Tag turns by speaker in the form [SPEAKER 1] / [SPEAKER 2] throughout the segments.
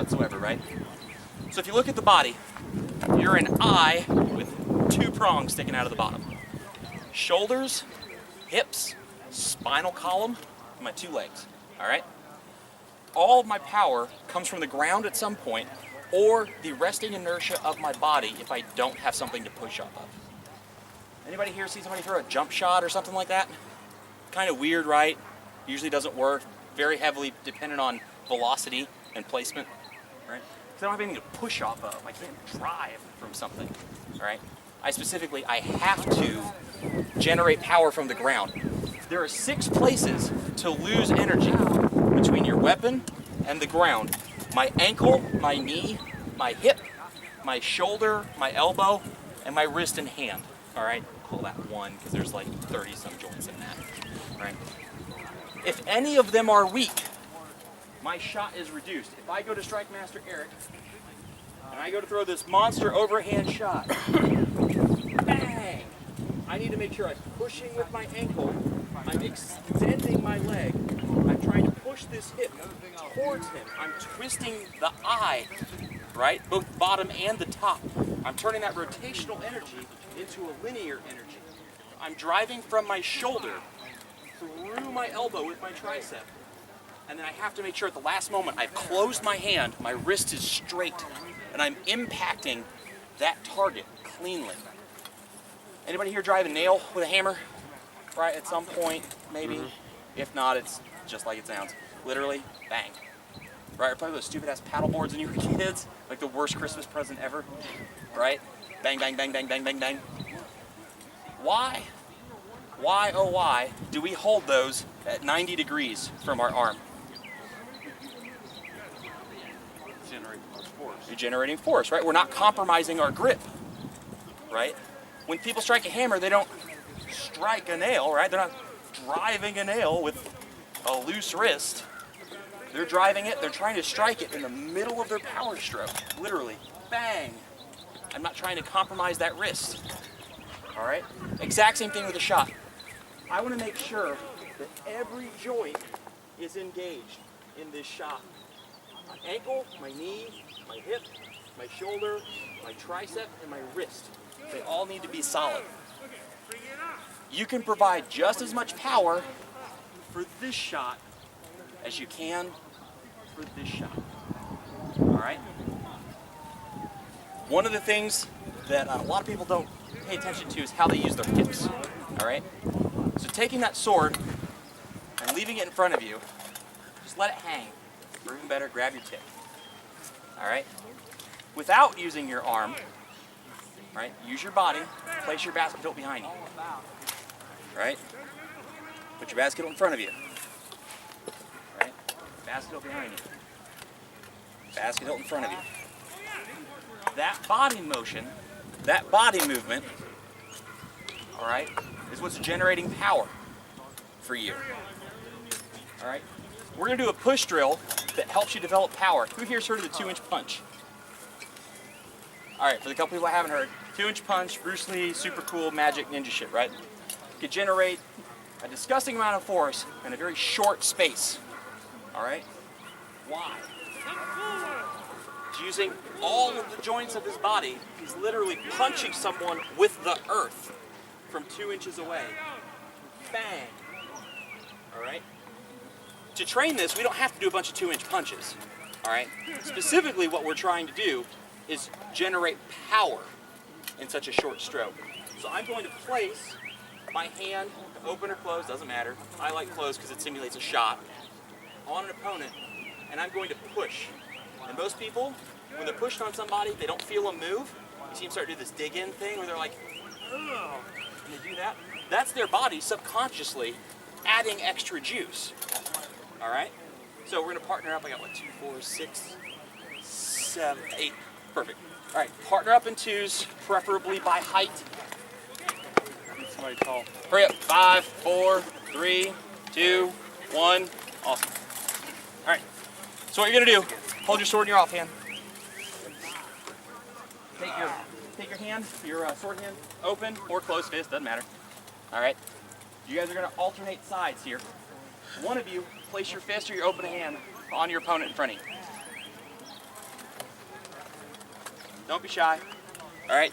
[SPEAKER 1] whatsoever, right? So if you look at the body, you're an eye with 2 prongs sticking out of the bottom. Shoulders, hips, spinal column, and my 2 legs, all right? All of my power comes from the ground at some point or the resting inertia of my body if I don't have something to push off of. Anybody here see somebody throw a jump shot or something like that? Kind of weird, right? Usually doesn't work. Very heavily dependent on velocity and placement, right? Because I don't have anything to push off of. I can't drive from something, all right? I have to generate power from the ground. There are 6 places to lose energy between your weapon and the ground. My ankle, my knee, my hip, my shoulder, my elbow, and my wrist and hand, all right? Call that 1 because there's like 30 some joints in that, right? If any of them are weak, my shot is reduced. If I go to Strike Master Eric, and I go to throw this monster overhand shot, bang! I need to make sure I'm pushing with my ankle, I'm extending my leg, I'm trying to push this hip towards him, I'm twisting the eye, right? Both bottom and the top. I'm turning that rotational energy into a linear energy. I'm driving from my shoulder through my elbow with my tricep. And then I have to make sure at the last moment I've closed my hand, my wrist is straight, and I'm impacting that target cleanly. Anybody here drive a nail with a hammer? Right, at some point, maybe. If not, it's just like it sounds. Literally, bang. Right, or play those stupid ass paddle boards when you were kids, like the worst Christmas present ever. Right? Bang, bang, bang, bang, bang, bang, bang. Why, oh why, do we hold those at 90 degrees from our arm? You're generating force, right? We're not compromising our grip, right? When people strike a hammer, they don't strike a nail, right? They're not driving a nail with a loose wrist. They're driving it, they're trying to strike it in the middle of their power stroke, literally, bang. I'm not trying to compromise that wrist, all right? Exact same thing with a shot. I want to make sure that every joint is engaged in this shot. My ankle, my knee, my hip, my shoulder, my tricep, and my wrist. They all need to be solid. You can provide just as much power for this shot as you can for this shot. All right? One of the things that a lot of people don't pay attention to is how they use their hips. All right? So taking that sword and leaving it in front of you, just let it hang. Or even better, grab your tip. All right? Without using your arm, right? Use your body, place your basket hilt behind you. Right? Put your basket hilt in front of you. Right? Basket hilt behind you. Basket hilt in front of you. That body motion, that body movement, all right, is what's generating power for you. All right? We're going to do a push drill that helps you develop power. Who here's heard of the 2-inch punch? All right, for the couple people I haven't heard, 2-inch punch, Bruce Lee, super cool magic ninja shit, right? You can generate a disgusting amount of force in a very short space. All right? Why? He's using all of the joints of his body. He's literally punching someone with the earth from 2 inches away. Bang. All right? To train this, we don't have to do a bunch of 2-inch punches. All right? Specifically, what we're trying to do is generate power in such a short stroke. So I'm going to place my hand, open or closed, doesn't matter. I like closed because it simulates a shot, on an opponent, and I'm going to push. And most people, when they're pushing on somebody, they don't feel them move. You see them start to do this dig-in thing where they're like, ugh, and they do that. That's their body subconsciously adding extra juice. All right? So we're going to partner up. I got what, 2, 4, 6, 7, 8. Perfect. All right, partner up in twos, preferably by height. Somebody call. Hurry up. 5, 4, 3, 2, 1. Awesome. All right. So what you're gonna do? Hold your sword in your offhand. Take your hand, your sword hand, open or closed fist, doesn't matter. All right. You guys are gonna alternate sides here. One of you place your fist or your open hand on your opponent in front of you. Don't be shy. All right?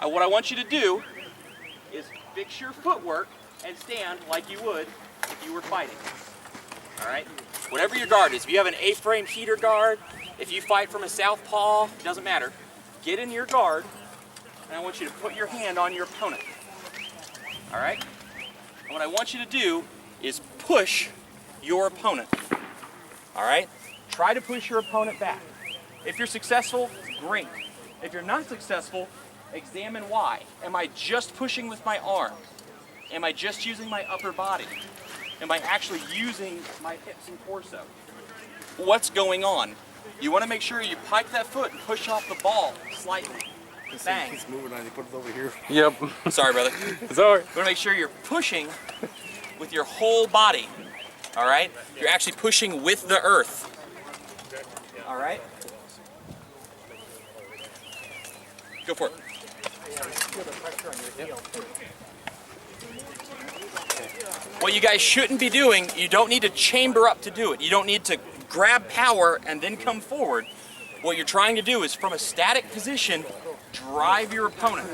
[SPEAKER 1] What I want you to do is fix your footwork and stand like you would if you were fighting. All right? Whatever your guard is, if you have an A-frame heater guard, if you fight from a southpaw, it doesn't matter. Get in your guard, and I want you to put your hand on your opponent. All right? And what I want you to do is push your opponent. All right? Try to push your opponent back. If you're successful, great. If you're not successful, examine why. Am I just pushing with my arms? Am I just using my upper body? Am I actually using my hips and torso? What's going on? You want to make sure you pike that foot and push off the ball slightly. Bang.
[SPEAKER 2] He's moving on. You put it over here.
[SPEAKER 3] Yep.
[SPEAKER 1] Sorry, brother.
[SPEAKER 3] Sorry.
[SPEAKER 1] You want to make sure you're pushing with your whole body. All right? You're actually pushing with the earth. All right? Go for it. What you guys shouldn't be doing, you don't need to chamber up to do it. You don't need to grab power and then come forward. What you're trying to do is from a static position, drive your opponent.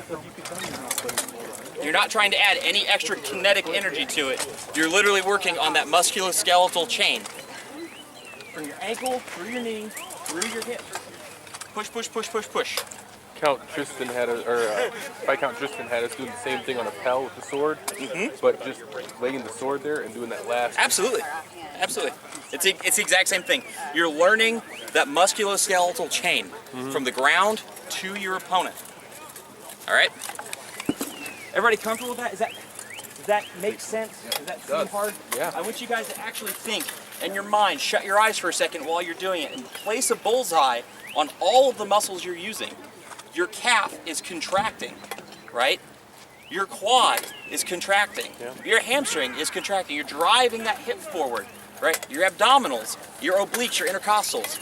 [SPEAKER 1] You're not trying to add any extra kinetic energy to it. You're literally working on that musculoskeletal chain. From your ankle, through your knee, through your hip. Push, push, push, push, push.
[SPEAKER 3] Viscount Tristan had us doing the same thing on a pal with the sword, but just laying the sword there and doing that last.
[SPEAKER 1] Absolutely, absolutely. It's the exact same thing. You're learning that musculoskeletal chain from the ground to your opponent. All right. Everybody comfortable with that? Does that make sense? Does that seem hard?
[SPEAKER 3] Yeah.
[SPEAKER 1] I want you guys to actually think in your mind. Shut your eyes for a second while you're doing it, and place a bullseye on all of the muscles you're using. Your calf is contracting, right? Your quad is contracting. Yeah. Your hamstring is contracting. You're driving that hip forward, right? Your abdominals, your obliques, your intercostals.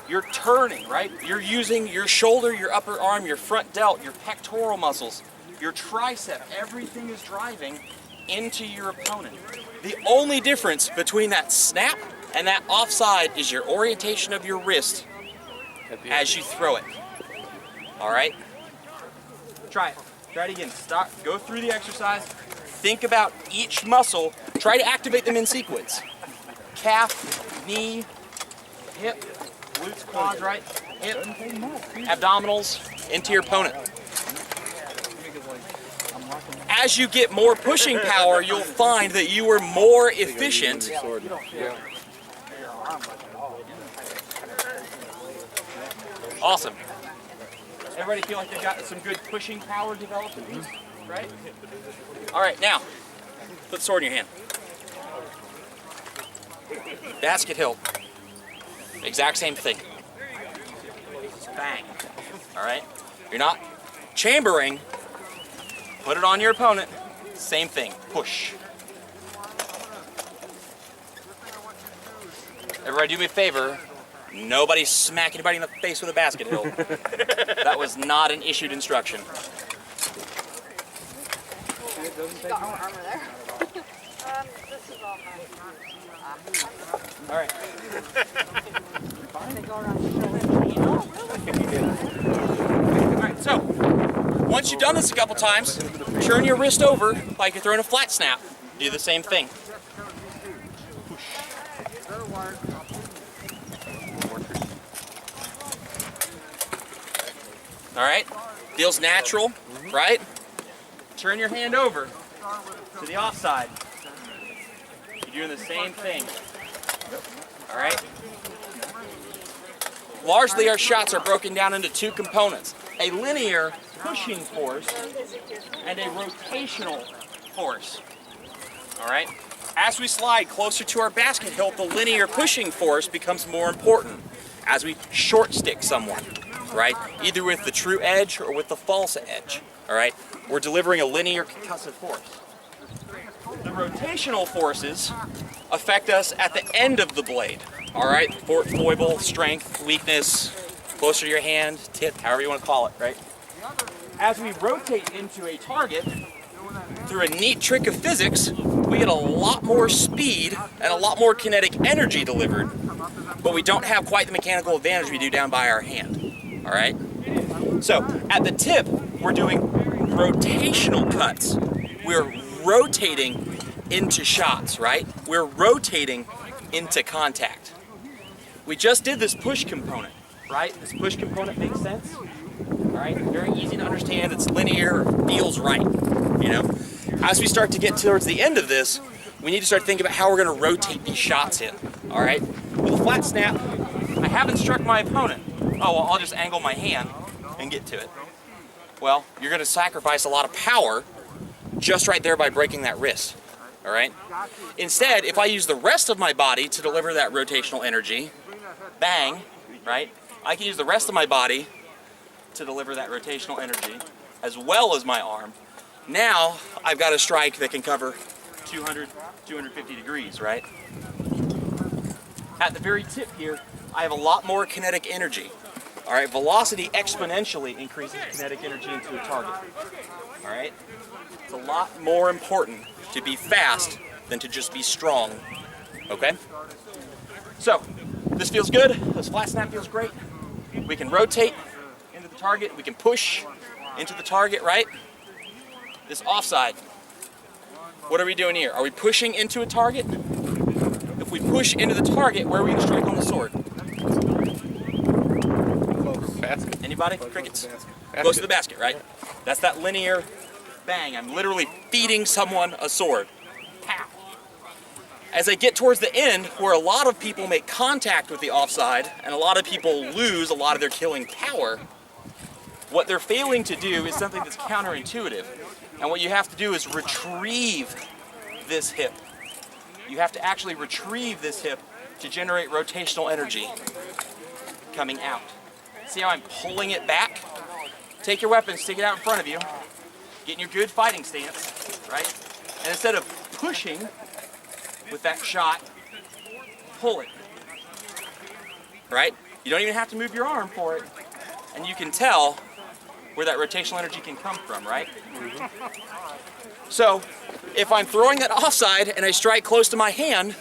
[SPEAKER 1] You're turning, right? You're using your shoulder, your upper arm, your front delt, your pectoral muscles, your tricep. Everything is driving into your opponent. The only difference between that snap and that offside is your orientation of your wrist as you throw it. All right? Try it. Try it again. Stop. Go through the exercise. Think about each muscle. Try to activate them in sequence. Calf, knee, hip, glutes, quads, right? Hip, abdominals, into your opponent. As you get more pushing power, you'll find that you are more efficient. Awesome. Everybody feel like they've got some good pushing power developed in these, right? All right, now, put the sword in your hand. Basket hilt. Exact same thing. Bang. All right? You're not chambering. Put it on your opponent. Same thing. Push. Everybody do me a favor. Nobody smack anybody in the face with a basket hilt. That was not an issued instruction.
[SPEAKER 4] Got more armor there. This is all
[SPEAKER 1] All right. All right, so once you've done this a couple times, turn your wrist over like you're throwing a flat snap. Do the same thing. All right, feels natural, right? Turn your hand over to the offside. You're doing the same thing. All right? Largely, our shots are broken down into two components: a linear pushing force and a rotational force. All right? As we slide closer to our basket hilt, the linear pushing force becomes more important as we short stick someone, right? Either with the true edge or with the false edge, all right? We're delivering a linear concussive force. The rotational forces affect us at the end of the blade, all right? Foible, strength, weakness, closer to your hand, tip, however you want to call it, right? As we rotate into a target, through a neat trick of physics, we get a lot more speed and a lot more kinetic energy delivered, but we don't have quite the mechanical advantage we do down by our hand, all right? So at the tip, we're doing rotational cuts. We're rotating into shots, right? We're rotating into contact. We just did this push component, right? This push component makes sense, all right? Very easy to understand. It's linear, feels right, you know? As we start to get towards the end of this, we need to start thinking about how we're gonna rotate these shots in, all right? With a flat snap, I haven't struck my opponent. Oh, well, I'll just angle my hand and get to it. Well, you're gonna sacrifice a lot of power just right there by breaking that wrist, all right? Instead, if I use the rest of my body to deliver that rotational energy, bang, right? I can use the rest of my body to deliver that rotational energy as well as my arm. Now, I've got a strike that can cover 200, 250 degrees, right? At the very tip here, I have a lot more kinetic energy. All right, velocity exponentially increases kinetic energy into a target. All right, it's a lot more important to be fast than to just be strong. Okay? So, this feels good. This flat snap feels great. We can rotate into the target. We can push into the target, right? This offside. What are we doing here? Are we pushing into a target? If we push into the target, where are we going to strike on the sword?
[SPEAKER 3] Basket.
[SPEAKER 1] Anybody? Crickets? Close to the basket, right? That's that linear bang. I'm literally feeding someone a sword. Pow. As I get towards the end, where a lot of people make contact with the offside and a lot of people lose a lot of their killing power, what they're failing to do is something that's counterintuitive. And what you have to do is retrieve this hip. You have to actually retrieve this hip to generate rotational energy coming out. See how I'm pulling it back? Take your weapon, stick it out in front of you, get in your good fighting stance, right? And instead of pushing with that shot, pull it, right? You don't even have to move your arm for it, and you can tell where that rotational energy can come from, right? So, if I'm throwing that offside and I strike close to my hand,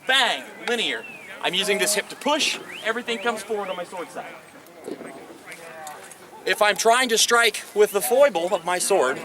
[SPEAKER 1] bang, linear. I'm using this hip to push, everything comes forward on my sword side. If I'm trying to strike with the foible of my sword,